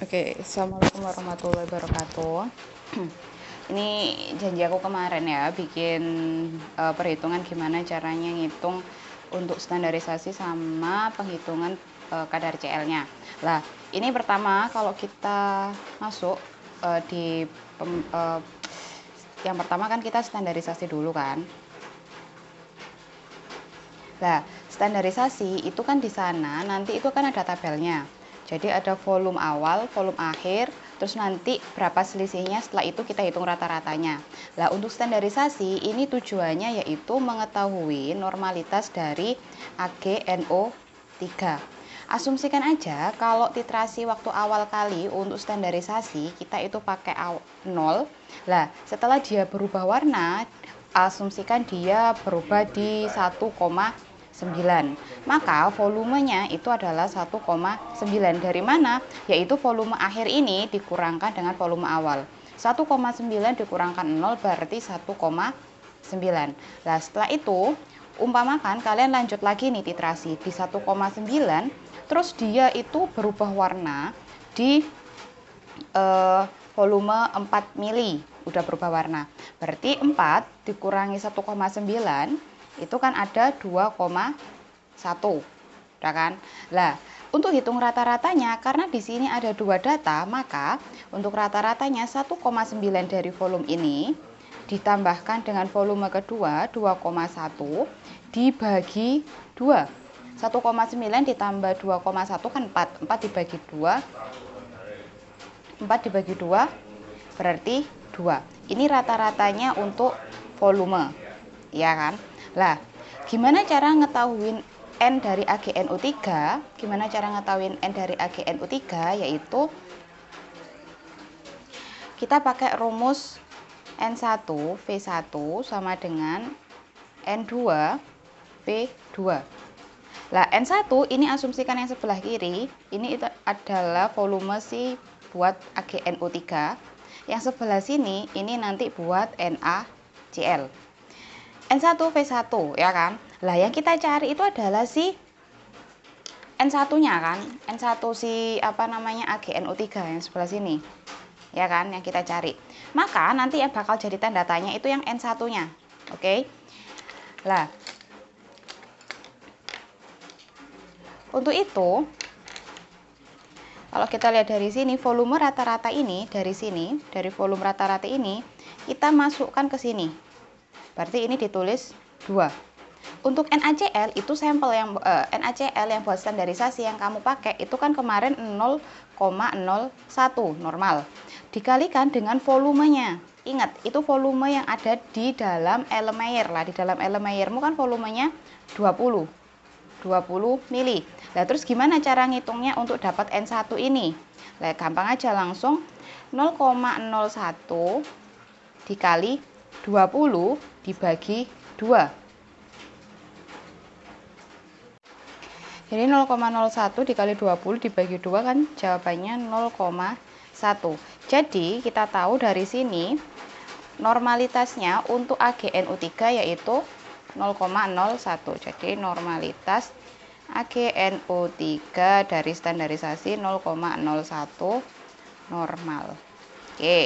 Oke, assalamualaikum warahmatullahi wabarakatuh. Ini janji aku kemarin ya, bikin perhitungan gimana caranya ngitung untuk standarisasi sama penghitungan kadar CL-nya. Lah, ini pertama kalau kita masuk di yang pertama kan kita standarisasi dulu kan. Nah, standarisasi itu kan di sana nanti itu kan ada tabelnya. Jadi ada volume awal, volume akhir, terus nanti berapa selisihnya, setelah itu kita hitung rata-ratanya. Nah, untuk standarisasi ini tujuannya yaitu mengetahui normalitas dari AgNO3. Asumsikan aja kalau titrasi waktu awal kali untuk standarisasi kita itu pakai 0. Nah, setelah dia berubah warna, asumsikan dia berubah di 1,9. Maka volumenya itu adalah 1,9. Dari mana? Yaitu volume akhir ini dikurangkan dengan volume awal. 1,9 dikurangkan 0 berarti 1,9. Nah, setelah itu umpamakan kalian lanjut lagi nih titrasi di 1,9, terus dia itu berubah warna di volume 4 mili, udah berubah warna. Berarti 4 dikurangi 1,9 itu kan ada 2,1. Udah kan? Lah, untuk hitung rata-ratanya karena di sini ada dua data, maka untuk rata-ratanya 1,9 dari volume ini ditambahkan dengan volume kedua 2,1 dibagi 2. 1,9 ditambah 2,1 kan 4. 4 dibagi 2. 4 dibagi 2 berarti 2. Ini rata-ratanya untuk volume. Ya kan? Lah, gimana cara ngetahuin N dari AgNO3? Gimana cara ngetahuin N dari AgNO3? Yaitu kita pakai rumus N1 V1 sama dengan N2 V2. Lah, N1 ini asumsikan yang sebelah kiri, ini itu adalah volume si buat AgNO3. Yang sebelah sini ini nanti buat NaCl. N1 V1 ya kan. Lah, yang kita cari itu adalah si N1-nya kan. N1 si AgNO3 yang sebelah sini. Ya kan, yang kita cari. Maka nanti yang bakal jadi tanda tanya itu yang N1-nya. Oke. Lah, untuk itu kalau kita lihat dari sini volume rata-rata ini dari sini, dari volume rata-rata ini kita masukkan ke sini. Berarti ini ditulis 2. Untuk NaCl itu sampel yang NaCl yang buat standarisasi yang kamu pakai itu kan kemarin 0,01 normal. Dikalikan dengan volumenya. Ingat, itu volume yang ada di dalam Erlenmeyer lah. Di dalam Erlenmeyermu kan volumenya 20 mili. Nah, terus gimana cara ngitungnya untuk dapat N1 ini? Nah, gampang aja, langsung 0,01 dikali 20 dibagi 2. Jadi 0,01 dikali 20 dibagi 2 kan jawabannya 0,1. Jadi kita tahu dari sini normalitasnya untuk AgNO3 yaitu 0,01. Jadi normalitas AgNO3 dari standarisasi 0,01 normal. Oke,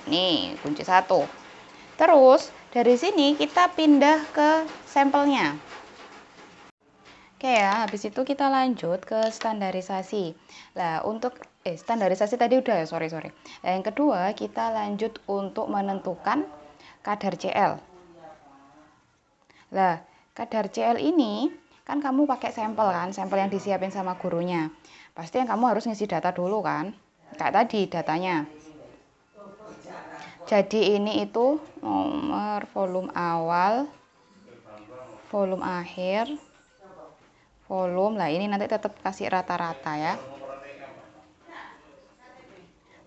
ini kunci 1. Terus dari sini kita pindah ke sampelnya. Oke ya, habis itu kita lanjut ke standarisasi. Nah, untuk standarisasi tadi udah ya, sorry. Nah, yang kedua kita lanjut untuk menentukan kadar CL. Nah, kadar CL ini kan kamu pakai sampel kan, sampel yang disiapin sama gurunya. Pasti yang kamu harus ngisi data dulu kan, kayak tadi datanya. Jadi ini itu nomor volume awal, volume akhir, volume. Lah, ini nanti tetap kasih rata-rata ya.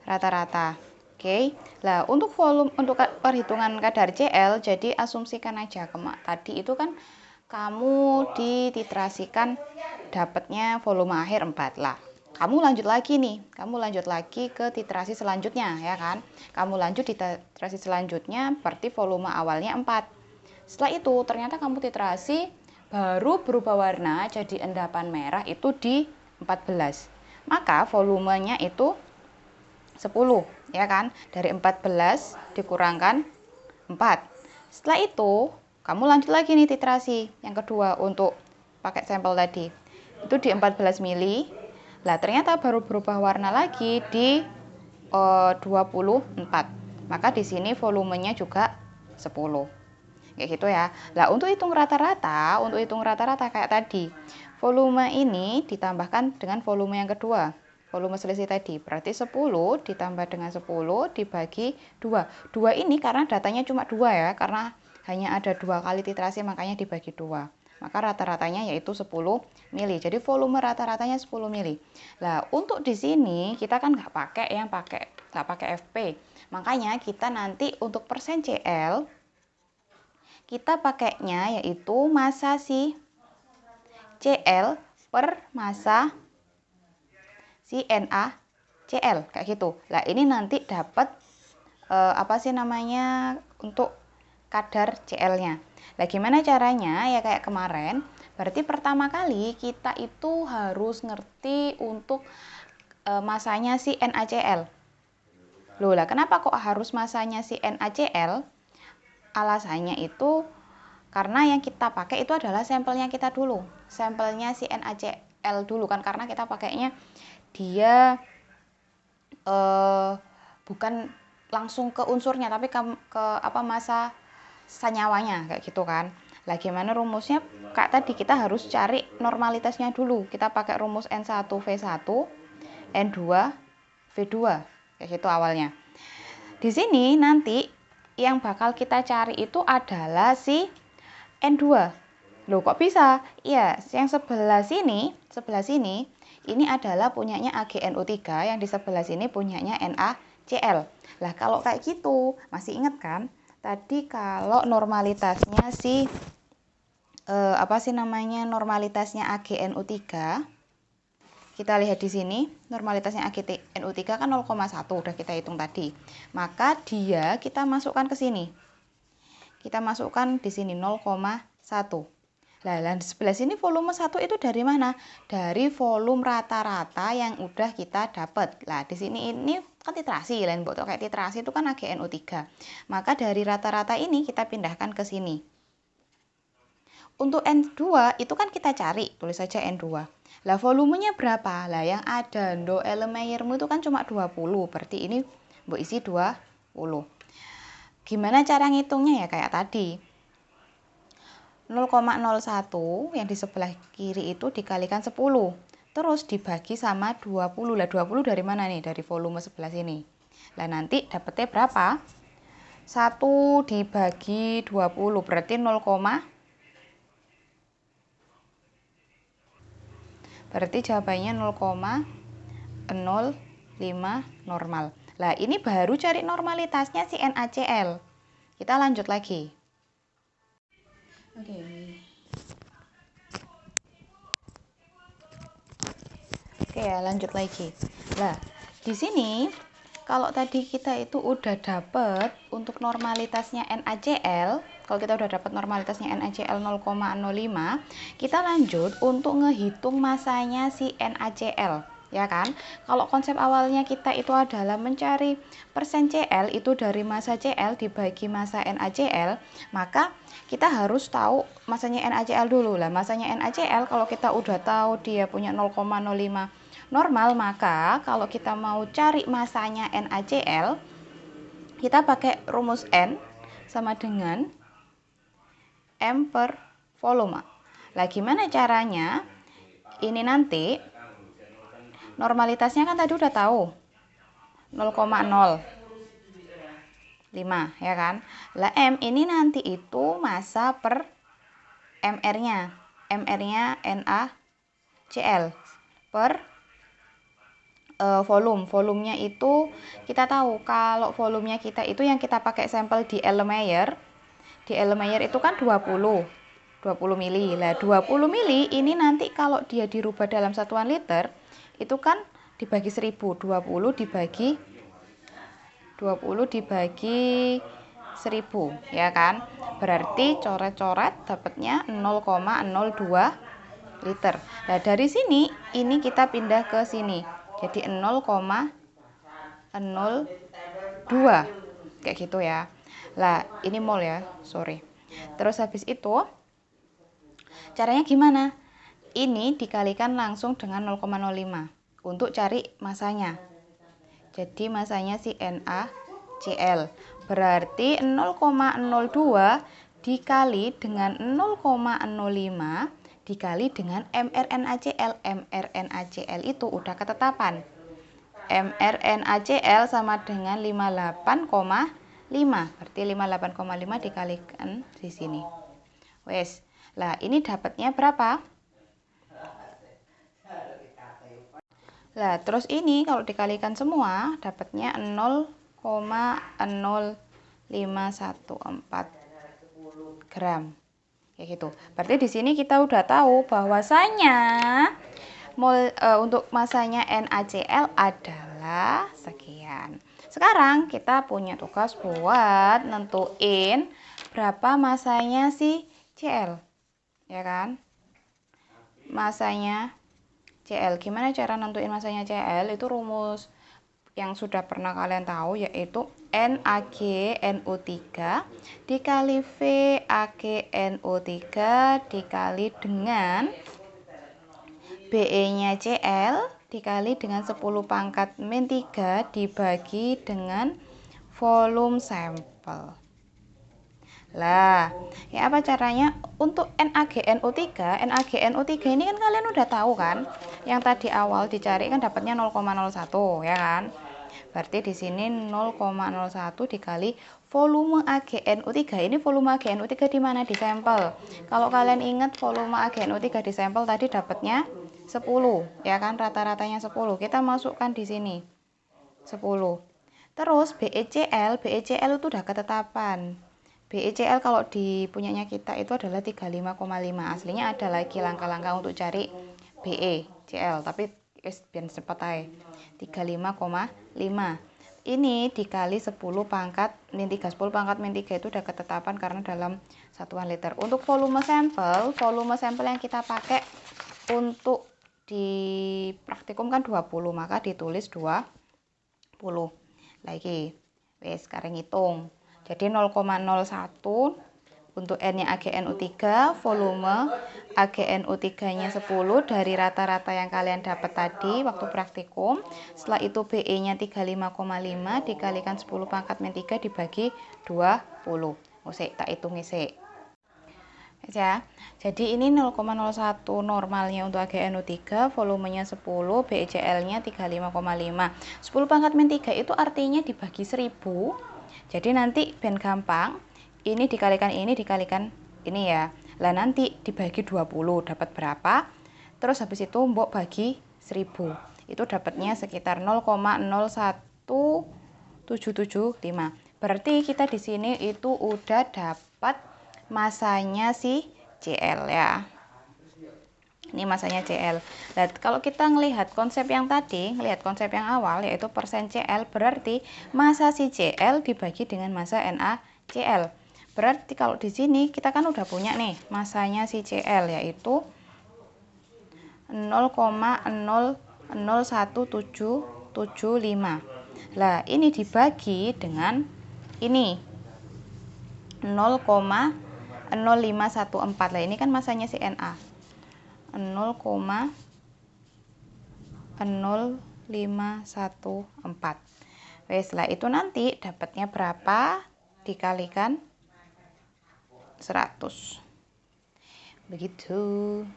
Rata-rata. Oke. Lah, untuk volume untuk perhitungan kadar CL, jadi asumsikan aja tadi itu kan kamu dititrasikan dapatnya volume akhir 4 lah. Kamu lanjut lagi nih, kamu lanjut lagi ke titrasi selanjutnya ya kan. Kamu lanjut di titrasi selanjutnya berarti volume awalnya 4. Setelah itu ternyata kamu titrasi baru berubah warna jadi endapan merah itu di 14. Maka volumenya itu 10, ya kan? Dari 14 dikurangkan 4. Setelah itu, kamu lanjut lagi nih titrasi yang kedua untuk pakai sampel tadi. Itu di 14 mili. Lah, ternyata baru berubah warna lagi di 24. Maka di sini volumenya juga 10. Kayak gitu ya. Lah, untuk hitung rata-rata kayak tadi. Volume ini ditambahkan dengan volume yang kedua. Volume selisih tadi. Berarti 10 ditambah dengan 10 dibagi 2. 2 ini karena datanya cuma 2 ya. Karena hanya ada 2 kali titrasi makanya dibagi 2. Maka rata-ratanya yaitu 10 mili. Jadi volume rata-ratanya 10 mili. Nah, untuk di sini kita kan nggak pakai FP. Makanya kita nanti untuk persen CL kita pakainya yaitu massa si CL per massa si NaCl kayak gitu. Lah, ini nanti dapat untuk kadar CL-nya. Nah, gimana caranya? Ya kayak kemarin, berarti pertama kali kita itu harus ngerti untuk masanya si NaCl. Loh, lah kenapa kok harus masanya si NaCl? Alasannya itu karena yang kita pakai itu adalah sampelnya kita dulu. Sampelnya si NaCl dulu kan, karena kita pakainya dia bukan langsung ke unsurnya tapi ke massa senyawanya kayak gitu kan. Lah, gimana rumusnya? Kayak tadi kita harus cari normalitasnya dulu. Kita pakai rumus N1V1, N2V2 kayak gitu awalnya. Di sini nanti yang bakal kita cari itu adalah si N2. Loh, kok bisa? Iya, yang sebelah sini ini adalah punyanya AgNO3, yang di sebelah sini punyanya NaCl. Lah, kalau kayak gitu, masih ingat kan? Tadi kalau normalitasnya normalitasnya AgNO3, kita lihat di sini, normalitasnya AgNO3 kan 0,1, udah kita hitung tadi. Maka dia kita masukkan ke sini. Kita masukkan di sini 0,1. Lah, di sebelah sini volume 1 itu dari mana? Dari volume rata-rata yang udah kita dapat. Lah, di sini ini kan titrasi, lain buat kayak titrasi itu kan AgNO3. Maka dari rata-rata ini kita pindahkan ke sini. Untuk N2 itu kan kita cari, tulis saja N2. Lah, volumenya berapa? Lah, yang ada ndo Erlenmeyermu itu kan cuma 20, berarti ini mbok isi 20. Gimana cara ngitungnya? Ya kayak tadi. 0,01 yang di sebelah kiri itu dikalikan 10. Terus dibagi sama 20. Lah, 20 dari mana nih? Dari volume sebelah sini. Lah, nanti dapetnya berapa? 1 dibagi 20 berarti 0, berarti jawabannya 0,05 normal. Lah, ini baru cari normalitasnya si NaCl. Kita lanjut lagi. Oke ya, lanjut lagi. Lah, di sini kalau tadi kita itu udah dapet untuk normalitasnya NaCl, kalau kita udah dapat normalitasnya NaCl 0,05, kita lanjut untuk ngehitung masanya si NaCl, ya kan? Kalau konsep awalnya kita itu adalah mencari persen CL itu dari massa Cl dibagi massa NaCl, maka kita harus tahu masanya NaCl dulu. Lah, masanya NaCl kalau kita udah tahu dia punya 0,05 normal, maka kalau kita mau cari masanya NaCl, kita pakai rumus N sama dengan M per volume. Lah, gimana caranya? Ini nanti normalitasnya kan tadi udah tahu 0,05 ya kan. Lah, M ini nanti itu massa per MR-nya. MR-nya NaCl per volumenya itu kita tahu kalau volumenya kita itu yang kita pakai sampel di Erlenmeyer itu kan 20 mili. Lah, 20 mili ini nanti kalau dia dirubah dalam satuan liter itu kan dibagi 1000, 20 dibagi 1000 ya kan, berarti coret-coret dapatnya 0,02 liter. Nah, dari sini ini kita pindah ke sini jadi 0,02 kayak gitu ya. Lah, ini mol ya, sorry. Terus habis itu caranya gimana? Ini dikalikan langsung dengan 0,05 untuk cari masanya. Jadi masanya si NaCl berarti 0,02 dikali dengan 0,05 dikali dengan mRNaCl. mRNaCl itu udah ketetapan. mRNaCl sama dengan 58,5. Berarti 58,5 dikalikan di sini. Wes. Lah, ini dapatnya berapa? Lah, terus ini kalau dikalikan semua dapatnya 0,0514 gram. Kayak gitu. Berarti di sini kita udah tahu bahwasanya untuk masanya NaCl adalah sekian. Sekarang kita punya tugas buat nentuin berapa masanya si Cl. Ya kan? Masanya Cl. Gimana cara nentuin masanya Cl? Itu rumus yang sudah pernah kalian tahu, yaitu NaGNO3 dikali VaGNO3 dikali dengan Be-nya Cl dikali dengan 10 pangkat min 3 dibagi dengan volume sampel. Lah, ya apa caranya? Untuk NaGNO3 ini kan kalian udah tahu kan? Yang tadi awal dicari kan dapatnya 0,01 ya kan? Berarti di sini 0,01 dikali volume AgNO3. Ini volume AgNO3 di mana? Di sampel. Kalau kalian ingat volume AgNO3 di sampel tadi dapatnya 10, ya kan? Rata-ratanya 10. Kita masukkan di sini 10. Terus BeCl itu udah ketetapan. BeCl kalau di punyanya kita itu adalah 35,5. Aslinya ada lagi langkah-langkah untuk cari BeCl, tapi biar cepat aja. 35,5. Ini dikali 10 pangkat min 3. 10 pangkat min 3 itu udah ketetapan karena dalam satuan liter. Untuk volume sampel yang kita pakai untuk di praktikum kan 20, maka ditulis 20. Lagi. Wes, sekarang hitung. Jadi 0,01 untuk N-nya AgNO3, volume AgNO3-nya 10 dari rata-rata yang kalian dapat tadi waktu praktikum. Setelah itu Be-nya 35,5 dikalikan 10 pangkat min 3 dibagi 20. Usik, tak hitung isik. Ya. Jadi ini 0,01 normalnya untuk AgNO3, volumenya 10, BeCl-nya 35,5. 10 pangkat min 3 itu artinya dibagi 1000. Jadi nanti ben gampang, ini dikalikan ini ya. Lah nanti dibagi 20 dapat berapa? Terus habis itu mbok bagi 1000. Itu dapatnya sekitar 0,01775. Berarti kita di sini itu udah dapat masanya si Cl ya. Ini masanya Cl. Nah, kalau kita ngelihat konsep yang tadi, konsep yang awal yaitu persen Cl, berarti masa si Cl dibagi dengan masa NaCl. Berarti kalau di sini kita kan udah punya nih masanya si Cl yaitu 0,01775. Lah, ini dibagi dengan ini 0,0514. Lah, ini kan masanya si Na. 0,0514. Wes, setelah itu nanti dapatnya berapa dikalikan 100. Begitu.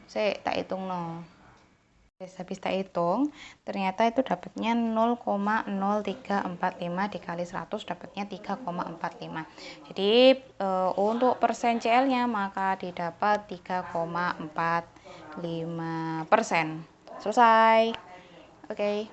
Saya tak hitung no. Wes, habis tak hitung, ternyata itu dapatnya 0,0345 dikali 100 dapatnya 3,45. Jadi untuk persen Cl-nya maka didapat 3,45%. Selesai. Oke.